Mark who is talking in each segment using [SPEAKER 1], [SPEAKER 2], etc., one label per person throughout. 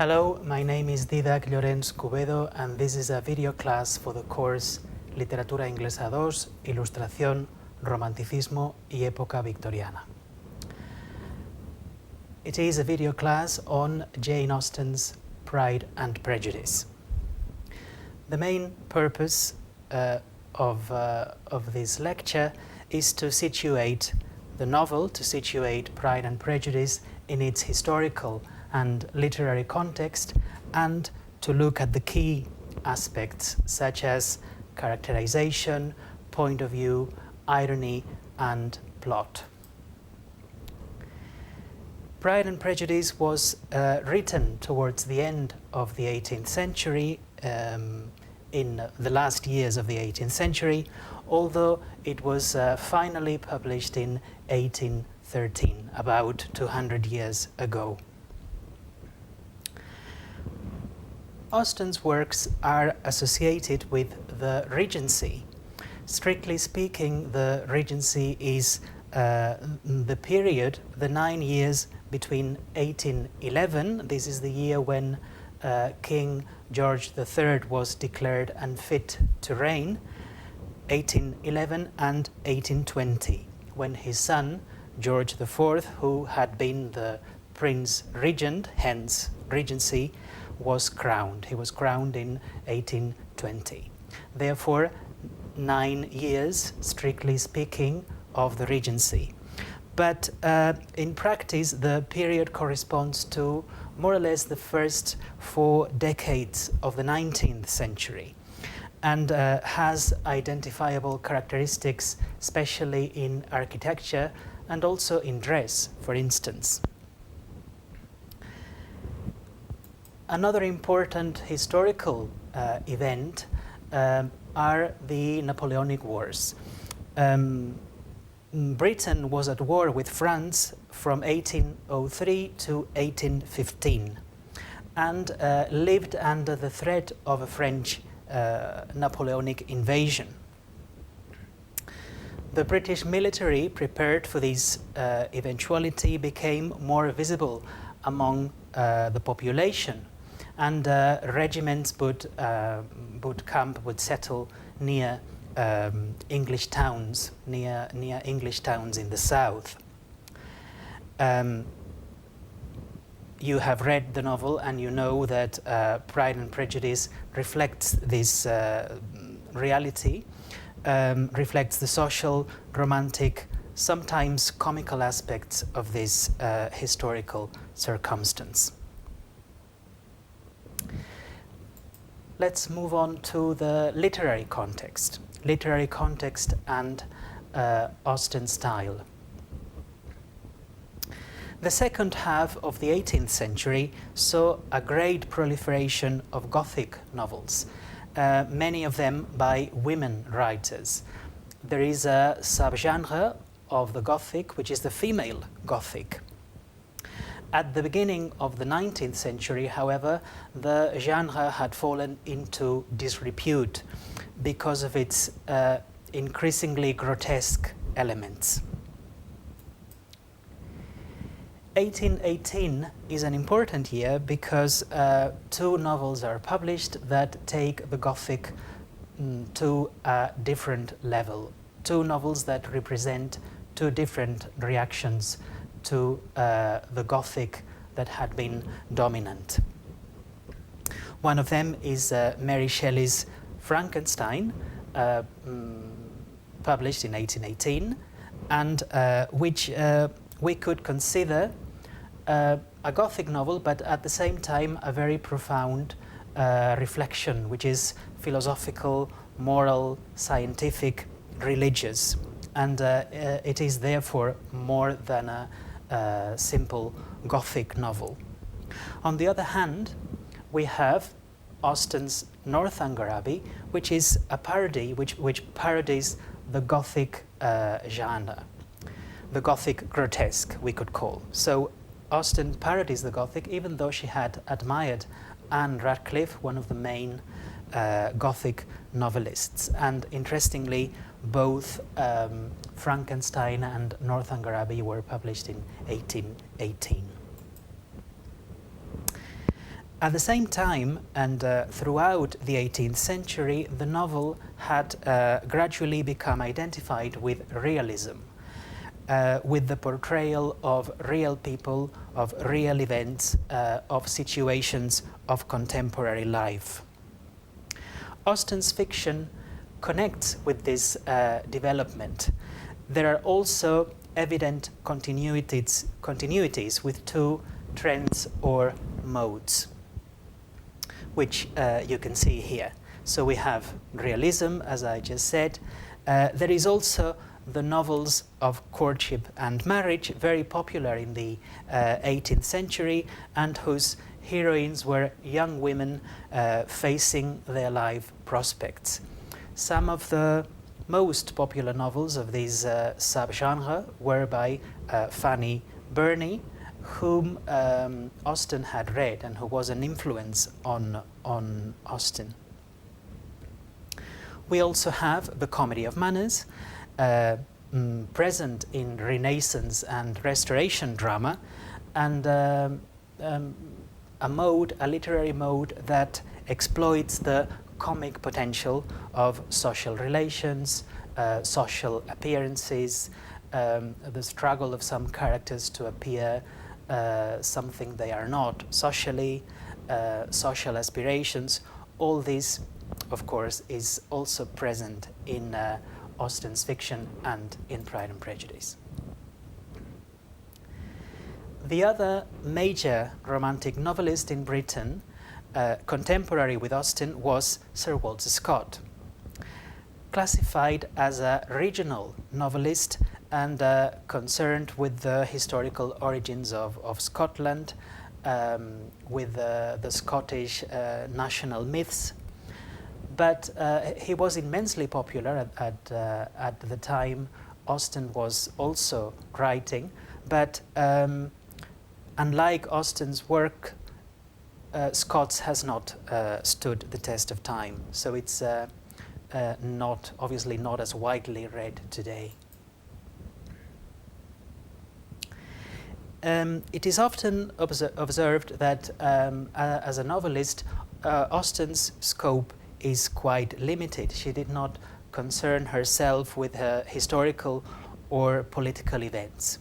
[SPEAKER 1] Hello, my name is Dídac, Llorens, Cubedo, and this is a video class for the course Literatura Inglesa 2, Ilustración, Romanticismo y Época Victoriana. It is a video class on Jane Austen's Pride and Prejudice. The main purpose of this lecture is to situate the novel, to situate Pride and Prejudice in its historical and literary context, and to look at the key aspects such as characterization, point of view, irony, and plot. Pride and Prejudice was written towards the end of the 18th century, in the last years of the 18th century, although it was finally published in 1813, about 200 years ago. Austen's works are associated with the Regency. Strictly speaking, the Regency is the period, the 9 years between 1811, this is the year when King George III was declared unfit to reign, 1811 and 1820, when his son, George IV, who had been the Prince Regent, hence Regency, was crowned. He was crowned in 1820. Therefore, 9 years, strictly speaking, of the Regency. But in practice, the period corresponds to more or less the first 4 decades of the 19th century and has identifiable characteristics, especially in architecture and also in dress, for instance. Another important historical event are the Napoleonic Wars. Britain was at war with France from 1803 to 1815 and lived under the threat of a French Napoleonic invasion. The British military, prepared for this eventuality, became more visible among the population, and regiments would settle near English towns, near English towns in the south. You have read the novel and you know that Pride and Prejudice reflects this reality, reflects the social, romantic, sometimes comical aspects of this historical circumstance. Let's move on to the literary context and Austen style. The second half of the 18th century saw a great proliferation of Gothic novels, many of them by women writers. There is a subgenre of the Gothic, which is the female Gothic. At the beginning of the 19th century, however, the genre had fallen into disrepute because of its increasingly grotesque elements. 1818 is an important year because 2 novels are published that take the Gothic to a different level. 2 novels that represent 2 different reactions to the Gothic that had been dominant. One of them is Mary Shelley's Frankenstein, published in 1818, and which we could consider a Gothic novel, but at the same time a very profound reflection, which is philosophical, moral, scientific, religious, and it is therefore more than a simple Gothic novel. On the other hand, we have Austen's Northanger Abbey, which is a parody, which parodies the Gothic genre, the Gothic grotesque, we could call. So Austen parodies the Gothic, even though she had admired Anne Radcliffe, one of the main Gothic novelists. And interestingly, both Frankenstein and Northanger Abbey were published in 1818. At the same time, and throughout the 18th century, the novel had gradually become identified with realism, with the portrayal of real people, of real events, of situations of contemporary life. Austen's fiction connects with this development. There are also evident continuities with two trends or modes, which you can see here. So we have realism, as I just said. There is also the novels of courtship and marriage, very popular in the 18th century, and whose heroines were young women facing their life prospects. Some of the most popular novels of this subgenre were by Fanny Burney, whom Austen had read and who was an influence on Austen. We also have the comedy of manners, present in Renaissance and Restoration drama, and a literary mode that exploits the comic potential of social relations, social appearances, the struggle of some characters to appear something they are not socially, social aspirations. All this, of course, is also present in Austen's fiction and in Pride and Prejudice. The other major romantic novelist in Britain, contemporary with Austen, was Sir Walter Scott. Classified as a regional novelist and concerned with the historical origins of Scotland, with the Scottish national myths. But he was immensely popular at the time Austen was also writing. But unlike Austen's work, Scott's has not stood the test of time. So it's obviously not as widely read today. It is often observed that as a novelist, Austen's scope is quite limited. She did not concern herself with historical or political events.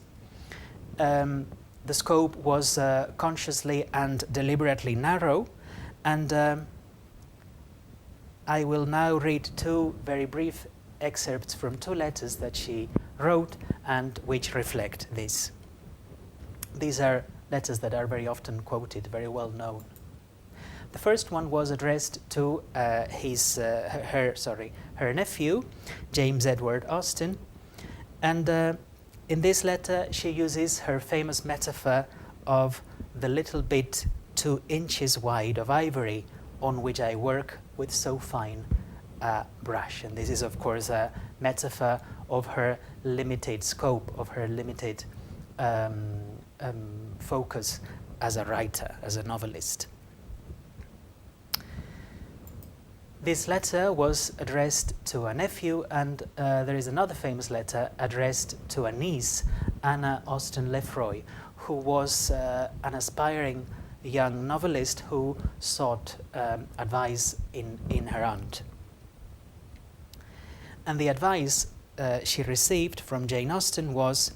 [SPEAKER 1] The scope was consciously and deliberately narrow, and I will now read two very brief excerpts from two letters that she wrote and which reflect this. These are letters that are very often quoted, very well known. The first one was addressed to her nephew, James Edward Austen, and in this letter she uses her famous metaphor of the little bit 2 inches wide of ivory on which I work with so fine a brush. And this is, of course, a metaphor of her limited scope, of her limited focus as a writer, as a novelist. This letter was addressed to a nephew, and there is another famous letter addressed to a niece, Anna Austen Lefroy, who was an aspiring young novelist who sought advice in her aunt. And the advice she received from Jane Austen was,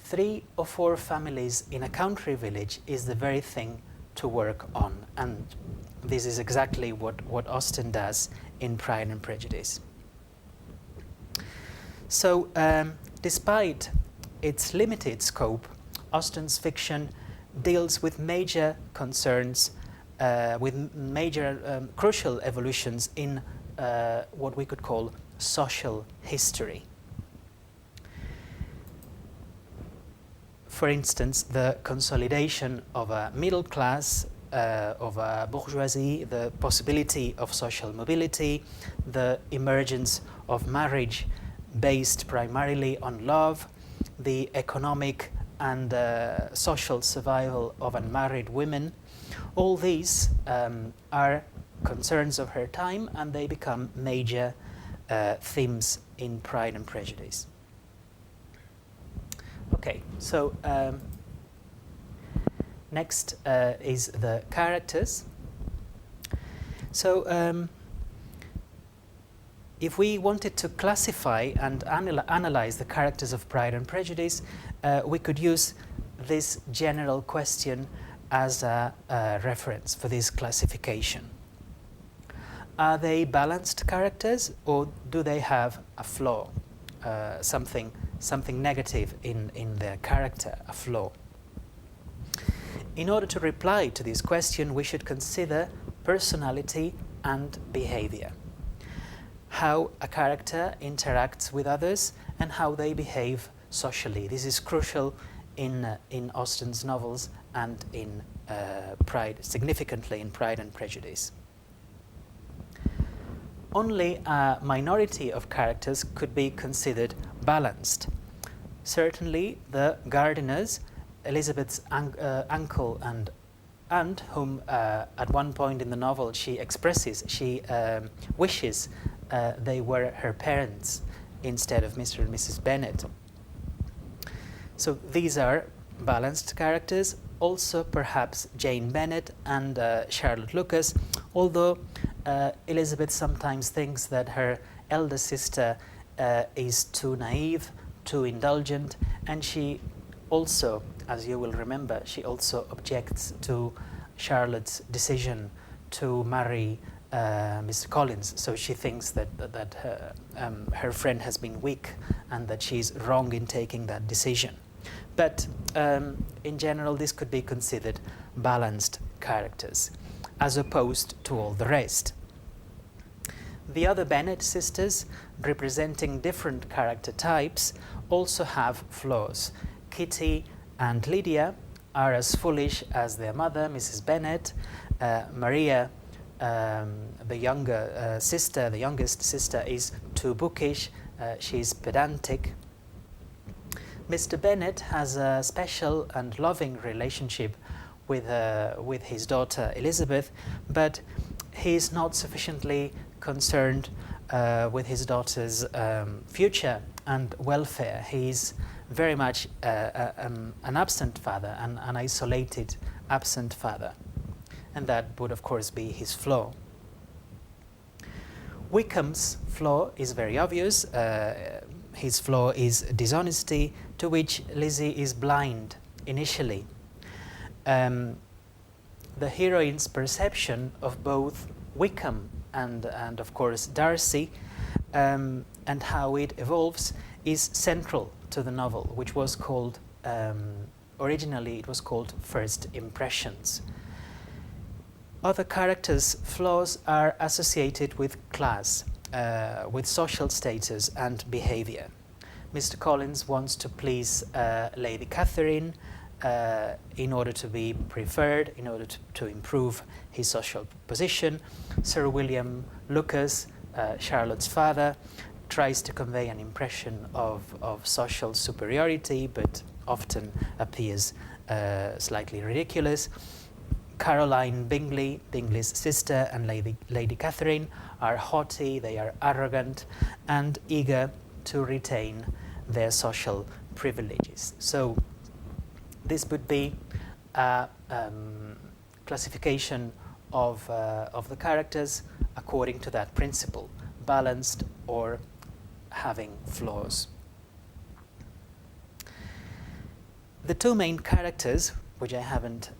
[SPEAKER 1] 3 or 4 families in a country village is the very thing to work on. And this is exactly what Austen does in Pride and Prejudice. So, despite its limited scope, Austen's fiction deals with major concerns, with major crucial evolutions in what we could call social history. For instance, the consolidation of a middle class, of a bourgeoisie, the possibility of social mobility, the emergence of marriage based primarily on love, the economic and social survival of unmarried women. All these are concerns of her time, and they become major themes in Pride and Prejudice. Okay, so Next is the characters. So if we wanted to classify and analyze the characters of Pride and Prejudice, we could use this general question as a reference for this classification. Are they balanced characters, or do they have a flaw, something negative in their character, a flaw? In order to reply to this question, we should consider personality and behavior, how a character interacts with others and how they behave socially. This is crucial in Austen's novels and in significantly in Pride and Prejudice. Only a minority of characters could be considered balanced. Certainly the gardeners, Elizabeth's uncle and aunt, whom at one point in the novel she wishes they were her parents instead of Mr. and Mrs. Bennet. So these are balanced characters. Also perhaps Jane Bennet and Charlotte Lucas, although Elizabeth sometimes thinks that her elder sister is too naive, too indulgent, and she also, as you will remember, she also objects to Charlotte's decision to marry Mr. Collins. So she thinks that her friend has been weak and that she's wrong in taking that decision. But in general, this could be considered balanced characters, as opposed to all the rest. The other Bennet sisters, representing different character types, also have flaws. Kitty and Lydia are as foolish as their mother, Mrs. Bennet. Maria, the youngest sister, is too bookish. She's pedantic. Mr. Bennet has a special and loving relationship with his daughter Elizabeth, but he is not sufficiently concerned with his daughter's future and welfare. He's very much an absent father, an isolated absent father, and that would of course be his flaw. Wickham's flaw is very obvious. His flaw is dishonesty, to which Lizzie is blind initially. The heroine's perception of both Wickham and of course Darcy, and how it evolves, is central to the novel, which was called, originally it was called First Impressions. Other characters' flaws are associated with class, with social status and behavior. Mr. Collins wants to please Lady Catherine in order to be preferred, in order to improve his social position. Sir William Lucas, Charlotte's father, tries to convey an impression of social superiority, but often appears slightly ridiculous. Caroline Bingley, Bingley's sister, and Lady Catherine are haughty, they are arrogant, and eager to retain their social privileges. So this would be a classification of the characters according to that principle, balanced or having flaws. The two main characters, which I haven't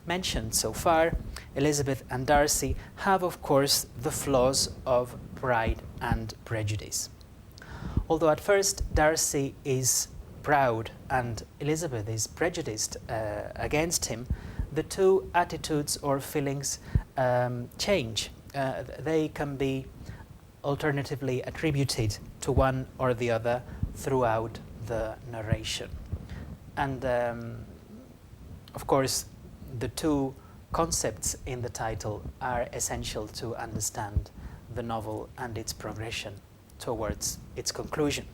[SPEAKER 1] mentioned so far, Elizabeth and Darcy, have of course the flaws of Pride and Prejudice. Although at first Darcy is proud and Elizabeth is prejudiced against him, the two attitudes or feelings change. They can be alternatively attributed to one or the other throughout the narration. And of course, the two concepts in the title are essential to understand the novel and its progression towards its conclusion.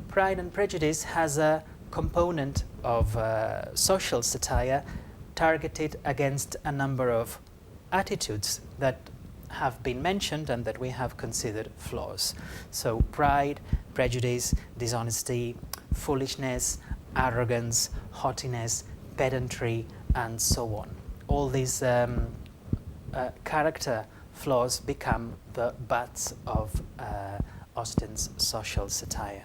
[SPEAKER 1] Pride and Prejudice has a component of social satire targeted against a number of attitudes that have been mentioned and that we have considered flaws. So pride, prejudice, dishonesty, foolishness, arrogance, haughtiness, pedantry, and so on. All these character flaws become the butts of Austen's social satire.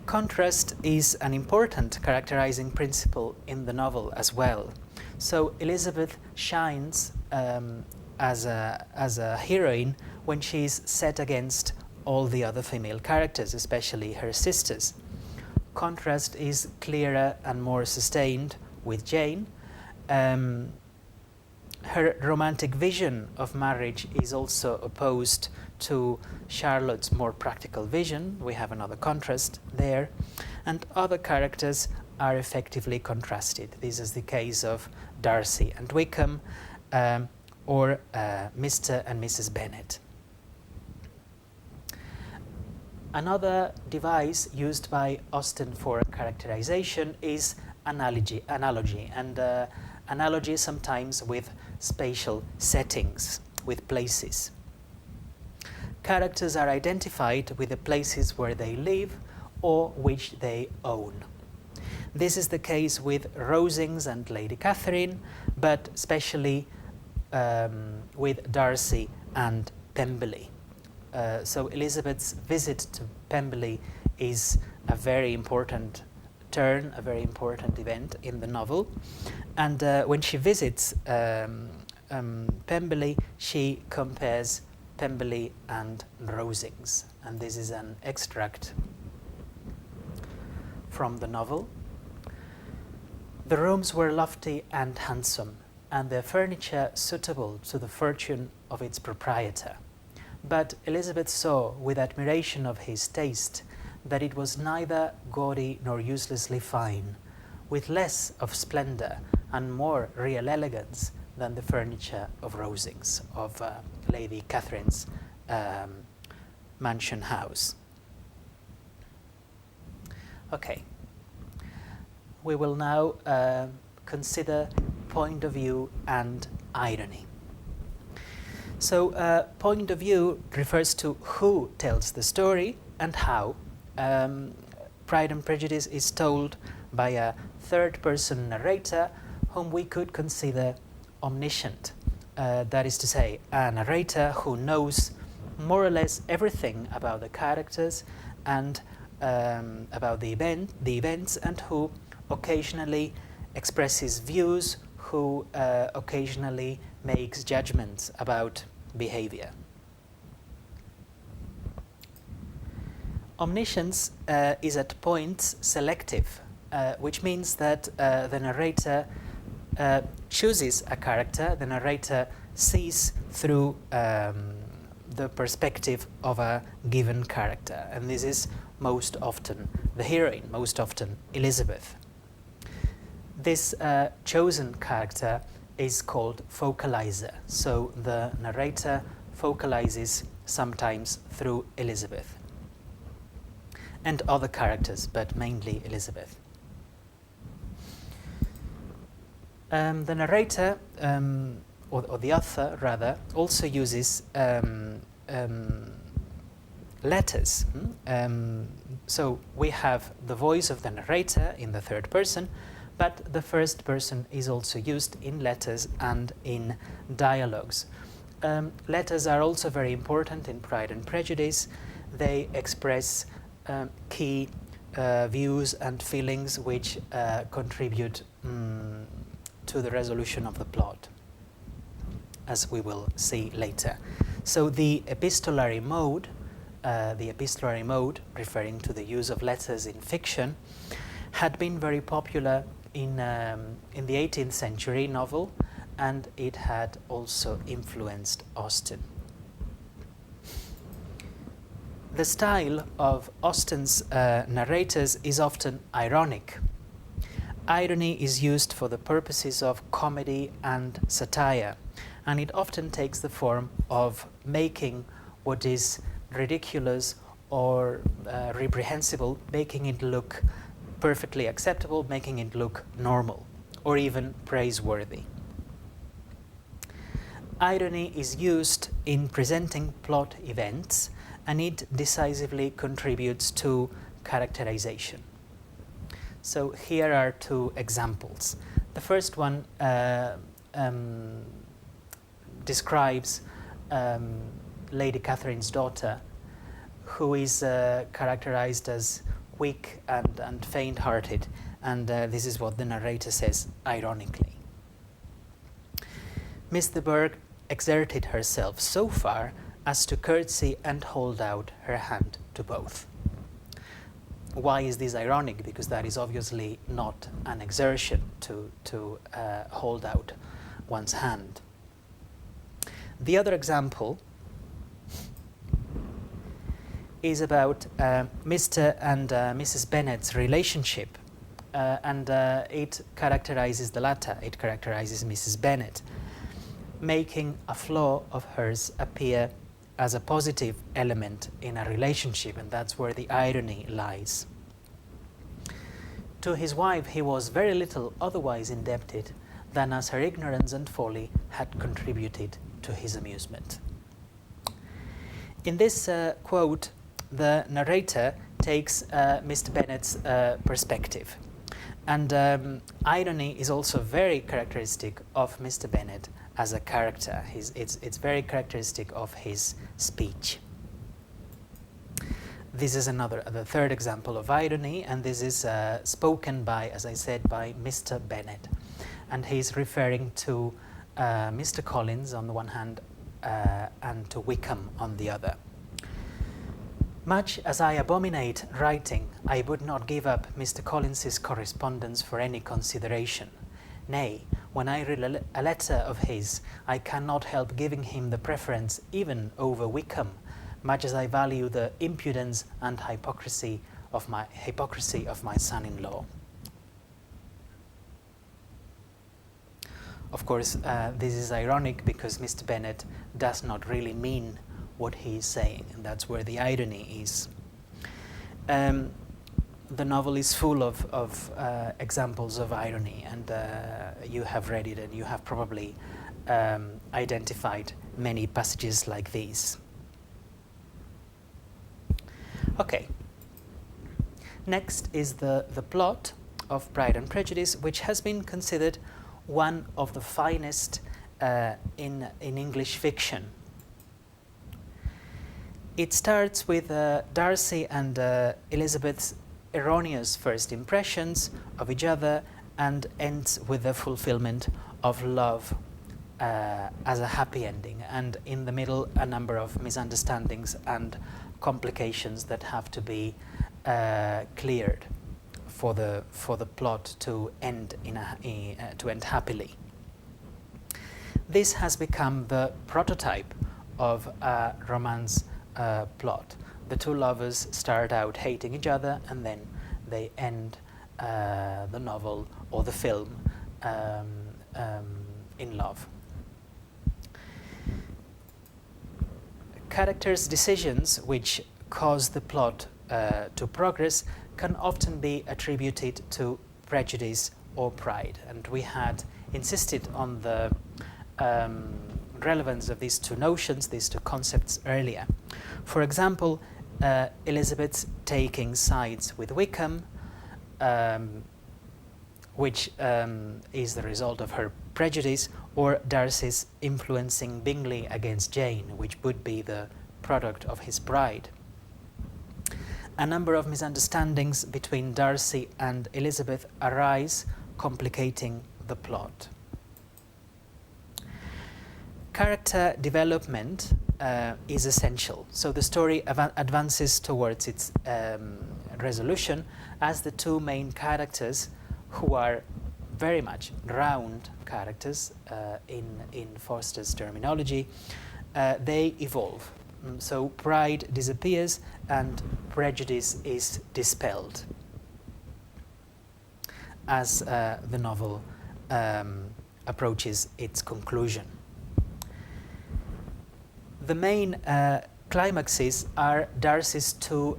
[SPEAKER 1] Contrast is an important characterizing principle in the novel as well. So Elizabeth shines as a heroine when she's set against all the other female characters, especially her sisters. Contrast is clearer and more sustained with Jane. Her romantic vision of marriage is also opposed to Charlotte's more practical vision. We have another contrast there. And other characters are effectively contrasted. This is the case of Darcy and Wickham, or Mr. and Mrs. Bennet. Another device used by Austen for characterization is analogy, and analogy sometimes with spatial settings, with places. Characters are identified with the places where they live or which they own. This is the case with Rosings and Lady Catherine, but especially with Darcy and Pemberley. So Elizabeth's visit to Pemberley is a very important turn, a very important event in the novel. And when she visits Pemberley, she compares Pemberley and Rosings. And this is an extract from the novel. The rooms were lofty and handsome, and their furniture suitable to the fortune of its proprietor. But Elizabeth saw with admiration of his taste that it was neither gaudy nor uselessly fine, with less of splendour and more real elegance than the furniture of Rosings, of Lady Catherine's mansion house. Okay, we will now consider point of view and irony. So point of view refers to who tells the story and how. Pride and Prejudice is told by a third-person narrator whom we could consider omniscient. That is to say, a narrator who knows more or less everything about the characters and about the events, and who occasionally expresses views, who occasionally makes judgments about behavior. Omniscience is at points selective, which means that the narrator chooses a character, the narrator sees through the perspective of a given character, and this is most often the heroine, most often Elizabeth. This chosen character is called focalizer, so the narrator focalizes sometimes through Elizabeth and other characters, but mainly Elizabeth. The narrator, or the author rather, also uses letters. So we have the voice of the narrator in the third person, but the first person is also used in letters and in dialogues. Letters are also very important in Pride and Prejudice. They express key views and feelings which contribute to the resolution of the plot, as we will see later. So the epistolary mode, referring to the use of letters in fiction, had been very popular in the 18th century novel, and it had also influenced Austen. The style of Austen's narrators is often ironic. Irony is used for the purposes of comedy and satire, and it often takes the form of making what is ridiculous or reprehensible, making it look perfectly acceptable, making it look normal, or even praiseworthy. Irony is used in presenting plot events and it decisively contributes to characterization. So here are two examples. The first one describes Lady Catherine's daughter, who is characterized as weak and faint-hearted, and this is what the narrator says ironically. Miss de Bourgh exerted herself so far as to curtsy and hold out her hand to both. Why is this ironic? Because that is obviously not an exertion to hold out one's hand. The other example is about Mr. and Mrs. Bennet's relationship, and it characterizes the latter. It characterizes Mrs. Bennet, making a flaw of hers appear as a positive element in a relationship, and that's where the irony lies. To his wife he was very little otherwise indebted than as her ignorance and folly had contributed to his amusement. In this quote, the narrator takes Mr. Bennet's perspective, and irony is also very characteristic of Mr. Bennet as a character. It's very characteristic of his speech. This is the third example of irony, and this is spoken by, as I said, by Mr. Bennet. And he's referring to Mr. Collins on the one hand and to Wickham on the other. Much as I abominate writing, I would not give up Mr. Collins's correspondence for any consideration. Nay, when I read a letter of his, I cannot help giving him the preference even over Wickham, much as I value the impudence and hypocrisy of my son-in-law. Of course, this is ironic because Mr. Bennet does not really mean what he is saying, and that's where the irony is. The novel is full of examples of irony, and you have read it and you have probably identified many passages like these. Okay. Next is the plot of Pride and Prejudice, which has been considered one of the finest in English fiction. It starts with Darcy and Elizabeth's erroneous first impressions of each other and ends with the fulfillment of love as a happy ending, and in the middle a number of misunderstandings and complications that have to be cleared for the plot to end to end happily. This has become the prototype of a romance plot. The two lovers start out hating each other, and then they end the novel or the film in love. Characters' decisions which cause the plot to progress can often be attributed to prejudice or pride, and we had insisted on the relevance of these two notions, these two concepts earlier. For example, Elizabeth's taking sides with Wickham, which is the result of her prejudice, or Darcy's influencing Bingley against Jane, which would be the product of his pride. A number of misunderstandings between Darcy and Elizabeth arise, complicating the plot. Character development is essential, so the story advances towards its resolution as the two main characters, who are very much round characters in Forster's terminology, they evolve. So pride disappears and prejudice is dispelled as the novel approaches its conclusion. The main climaxes are Darcy's two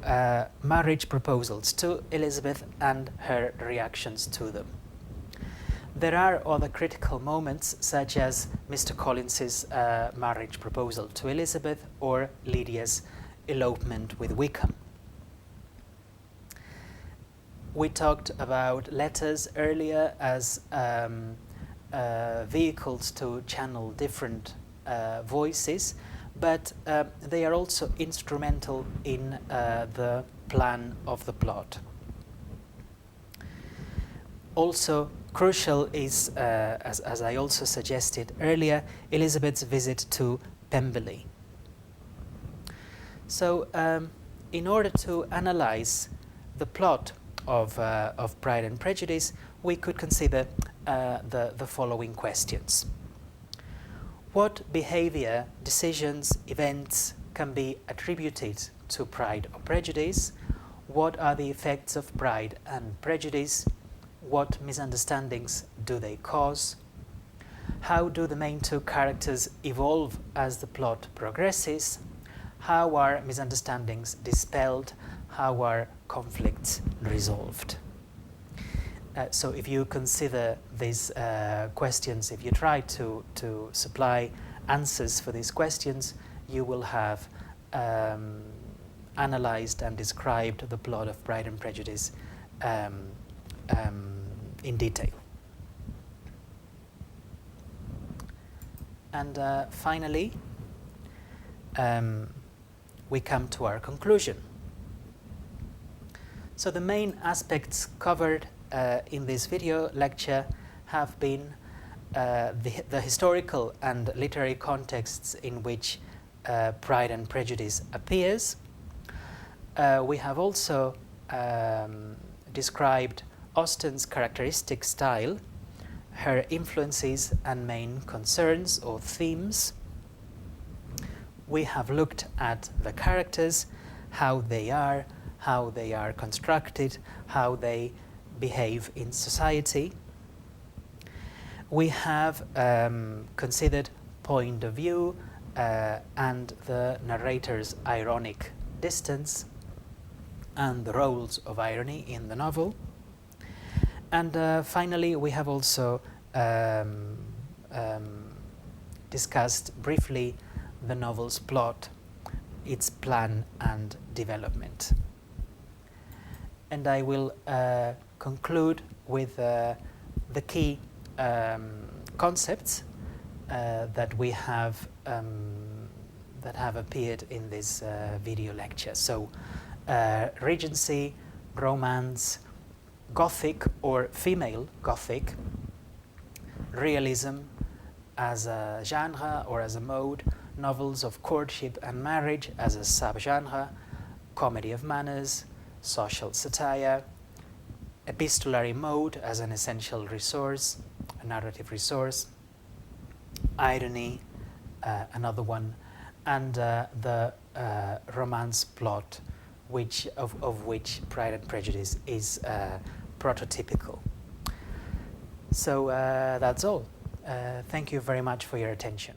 [SPEAKER 1] marriage proposals to Elizabeth and her reactions to them. There are other critical moments, such as Mr. Collins's marriage proposal to Elizabeth or Lydia's elopement with Wickham. We talked about letters earlier as vehicles to channel different voices, but they are also instrumental in the plan of the plot. Also crucial is, as I also suggested earlier, Elizabeth's visit to Pemberley. So in order to analyze the plot of Pride and Prejudice, we could consider the following questions. What behavior, decisions, events can be attributed to Pride or Prejudice? What are the effects of Pride and Prejudice? What misunderstandings do they cause? How do the main two characters evolve as the plot progresses? How are misunderstandings dispelled? How are conflicts resolved? So if you consider these questions, if you try to supply answers for these questions, you will have analyzed and described the plot of Pride and Prejudice in detail. And finally, we come to our conclusion. So the main aspects covered in this video lecture have been the historical and literary contexts in which Pride and Prejudice appears. We have also described Austen's characteristic style, her influences and main concerns or themes. We have looked at the characters, how they are constructed, how they behave in society. We have considered point of view and the narrator's ironic distance and the roles of irony in the novel. And finally, we have also discussed briefly the novel's plot, its plan and development. And I will conclude with the key concepts that we have that have appeared in this video lecture. So, Regency, romance, Gothic or female Gothic, realism as a genre or as a mode, novels of courtship and marriage as a subgenre, comedy of manners, social satire, epistolary mode as an essential resource, a narrative resource, irony, another one, and the romance plot, of which Pride and Prejudice is prototypical. So that's all. Thank you very much for your attention.